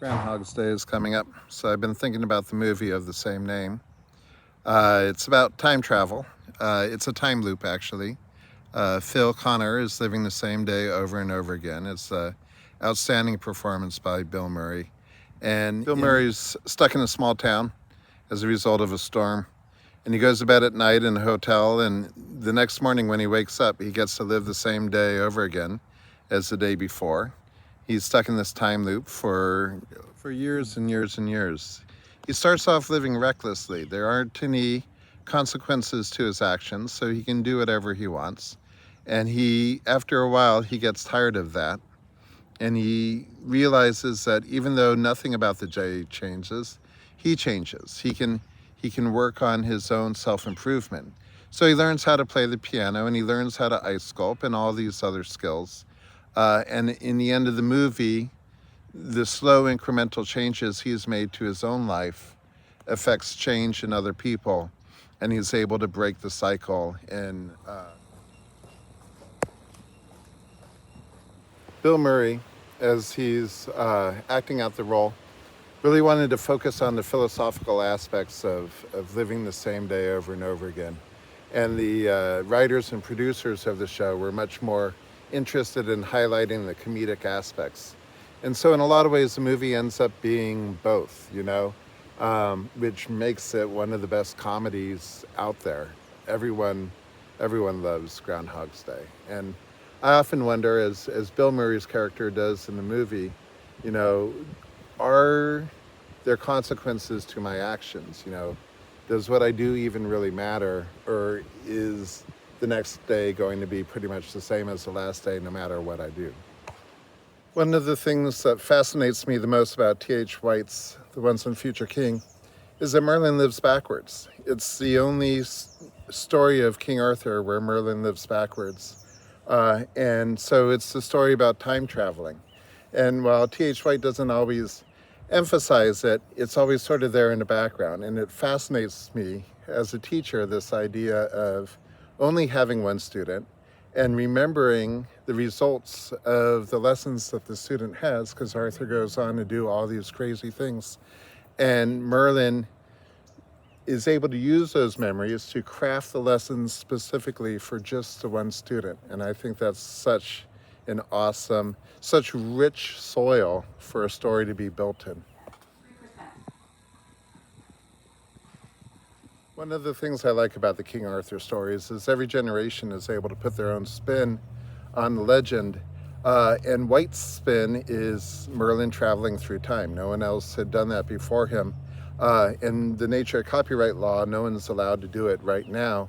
Groundhog's Day is coming up, so I've been thinking about the movie of the same name. It's about time travel. It's a time loop, actually. Phil Connor is living the same day over and over again. It's an outstanding performance by Bill Murray. And Bill Murray's stuck in a small town as a result of a storm. And he goes to bed at night in a hotel, and the next morning when he wakes up, he gets to live the same day over again as the day before. He's stuck in this time loop for years and years and years. He starts off living recklessly. There aren't any consequences to his actions, so he can do whatever he wants. And after a while, he gets tired of that. And he realizes that even though nothing about the day changes, he changes. He can work on his own self-improvement. So he learns how to play the piano, and he learns how to ice sculpt and all these other skills. And in the end of the movie, the slow incremental changes he's made to his own life affects change in other people, and he's able to break the cycle. And Bill Murray, as he's acting out the role, really wanted to focus on the philosophical aspects of living the same day over and over again. And the writers and producers of the show were much more interested in highlighting the comedic aspects. And so in a lot of ways, the movie ends up being both, which makes it one of the best comedies out there. Everyone loves Groundhog's Day. And I often wonder, as Bill Murray's character does in the movie, are there consequences to my actions? Does what I do even really matter, or is the next day going to be pretty much the same as the last day no matter what I do? One of the things that fascinates me the most about T.H. White's The Once and Future King is that Merlyn lives backwards. It's the only story of King Arthur where Merlyn lives backwards. And so it's the story about time traveling. And while T.H. White doesn't always emphasize it, it's always sort of there in the background. And it fascinates me as a teacher, this idea of only having one student and remembering the results of the lessons that the student has, because Arthur goes on to do all these crazy things. And Merlyn is able to use those memories to craft the lessons specifically for just the one student. And I think that's such an awesome, such rich soil for a story to be built in. One of the things I like about the King Arthur stories is every generation is able to put their own spin on the legend. And White's spin is Merlyn traveling through time. No one else had done that before him. In the nature of copyright law, no one's allowed to do it right now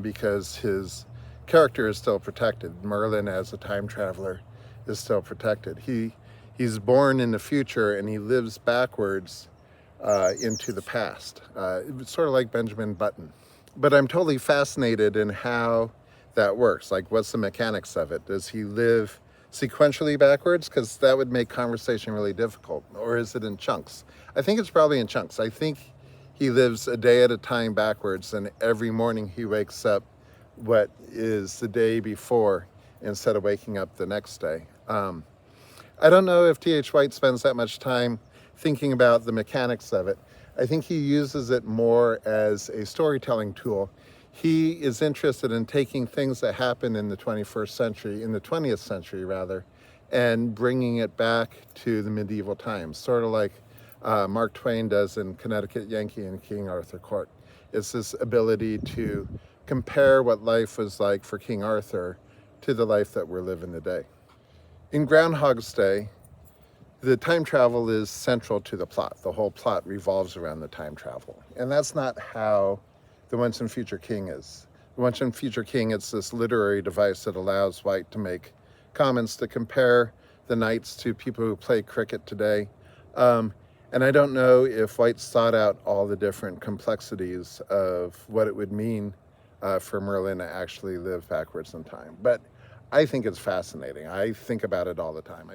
because his character is still protected. Merlyn, as a time traveler, is still protected. He's born in the future and he lives backwards into the past. It's sort of like Benjamin Button. But I'm totally fascinated in how that works. Like, what's the mechanics of it? Does he live sequentially backwards? Because that would make conversation really difficult. Or is it in chunks? I think it's probably in chunks. I think he lives a day at a time backwards, and every morning he wakes up what is the day before instead of waking up the next day. I don't know if T.H. White spends that much time thinking about the mechanics of it. I think he uses it more as a storytelling tool. He is interested in taking things that happen in the 21st century, in the 20th century rather, and bringing it back to the medieval times, sort of like Mark Twain does in Connecticut Yankee and King Arthur Court. It's this ability to compare what life was like for King Arthur to the life that we're living today. In Groundhog's Day, the time travel is central to the plot. The whole plot revolves around the time travel. And that's not how The Once and Future King is. The Once and Future King, it's this literary device that allows White to make comments to compare the knights to people who play cricket today. And I don't know if White's thought out all the different complexities of what it would mean for Merlyn to actually live backwards in time. But I think it's fascinating. I think about it all the time.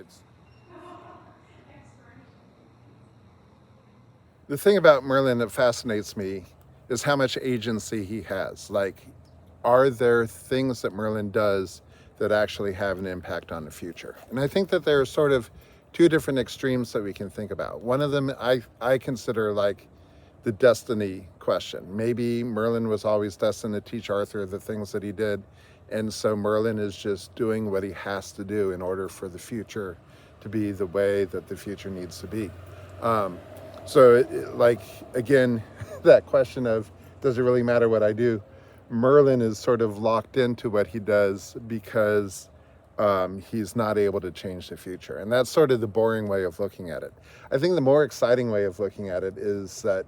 The thing about Merlyn that fascinates me is how much agency he has. Like, are there things that Merlyn does that actually have an impact on the future? And I think that there are sort of two different extremes that we can think about. One of them I consider like the destiny question. Maybe Merlyn was always destined to teach Arthur the things that he did, and so Merlyn is just doing what he has to do in order for the future to be the way that the future needs to be. Like, again, that question of, does it really matter what I do? Merlyn is sort of locked into what he does because he's not able to change the future. And that's sort of the boring way of looking at it. I think the more exciting way of looking at it is that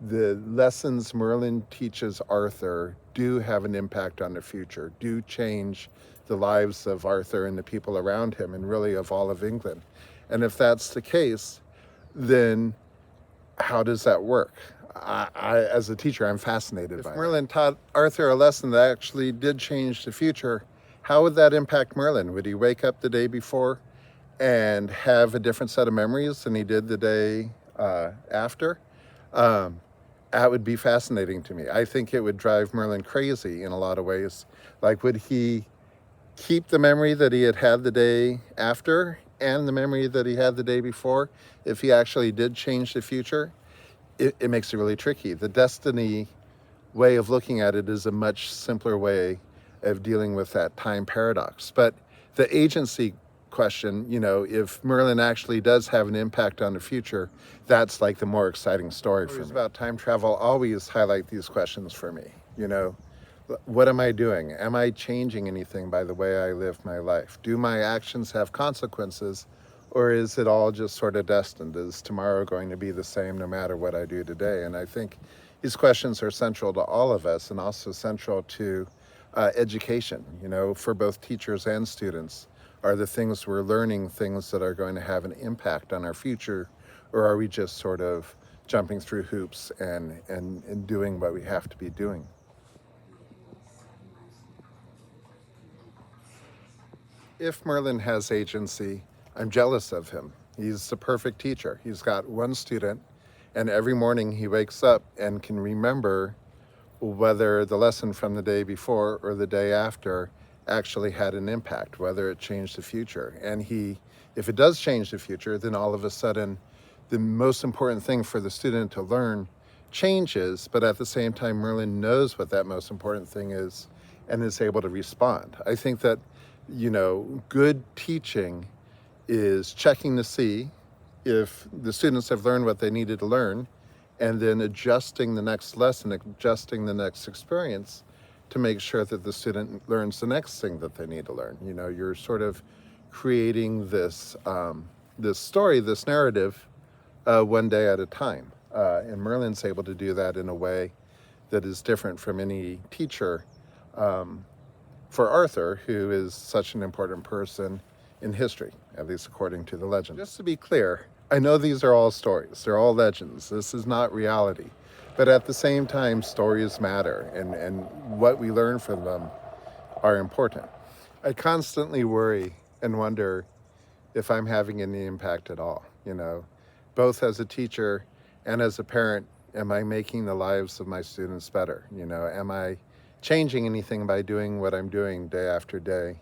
the lessons Merlyn teaches Arthur do have an impact on the future, do change the lives of Arthur and the people around him, and really of all of England. And if that's the case, then how does that work? As a teacher, I'm fascinated by it. If Merlyn taught Arthur a lesson that actually did change the future, how would that impact Merlyn? Would he wake up the day before and have a different set of memories than he did the day after? That would be fascinating to me. I think it would drive Merlyn crazy in a lot of ways. Like, would he keep the memory that he had the day after and the memory that he had the day before if he actually did change the future? It makes it really tricky. The destiny way of looking at it is a much simpler way of dealing with that time paradox. But the agency question, if Merlyn actually does have an impact on the future, that's like the more exciting story for me. About time travel always highlight these questions for me. What am I doing? Am I changing anything by the way I live my life? Do my actions have consequences, or is it all just sort of destined? Is tomorrow going to be the same no matter what I do today? And I think these questions are central to all of us, and also central to education, for both teachers and students. Are the things we're learning things that are going to have an impact on our future, or are we just sort of jumping through hoops and doing what we have to be doing? If Merlyn has agency, I'm jealous of him. He's the perfect teacher. He's got one student, and every morning he wakes up and can remember whether the lesson from the day before or the day after actually had an impact, whether it changed the future. And if it does change the future, then all of a sudden the most important thing for the student to learn changes, but at the same time Merlyn knows what that most important thing is and is able to respond. I think that good teaching is checking to see if the students have learned what they needed to learn, and then adjusting the next lesson, adjusting the next experience to make sure that the student learns the next thing that they need to learn. You're sort of creating this story, this narrative, one day at a time. And Merlyn's able to do that in a way that is different from any teacher for Arthur, who is such an important person in history, at least according to the legend. Just to be clear, I know these are all stories. They're all legends. This is not reality. But at the same time, stories matter, and what we learn from them are important. I constantly worry and wonder if I'm having any impact at all. Both as a teacher and as a parent, am I making the lives of my students better? Am I changing anything by doing what I'm doing day after day?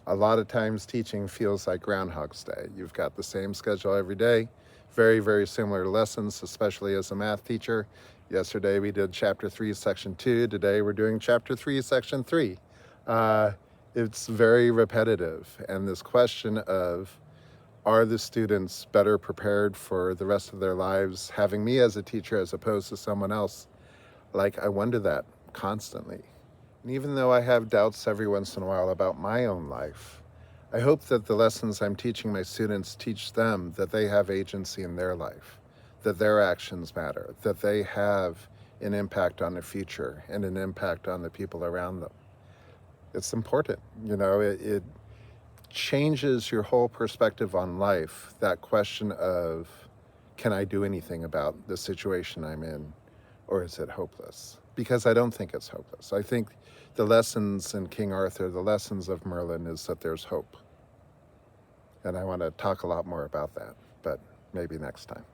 A lot of times teaching feels like Groundhog's Day. You've got the same schedule every day, very, very similar lessons, especially as a math teacher. Yesterday we did chapter 3, section 2. Today we're doing chapter 3, section 3. It's very repetitive. And this question of, are the students better prepared for the rest of their lives having me as a teacher as opposed to someone else? I wonder that constantly. And even though I have doubts every once in a while about my own life, I hope that the lessons I'm teaching my students teach them that they have agency in their life, that their actions matter, that they have an impact on the future and an impact on the people around them. It's important. It changes your whole perspective on life, that question of, can I do anything about the situation I'm in, or is it hopeless? Because I don't think it's hopeless. I think the lessons in King Arthur, the lessons of Merlyn, is that there's hope. And I want to talk a lot more about that, but maybe next time.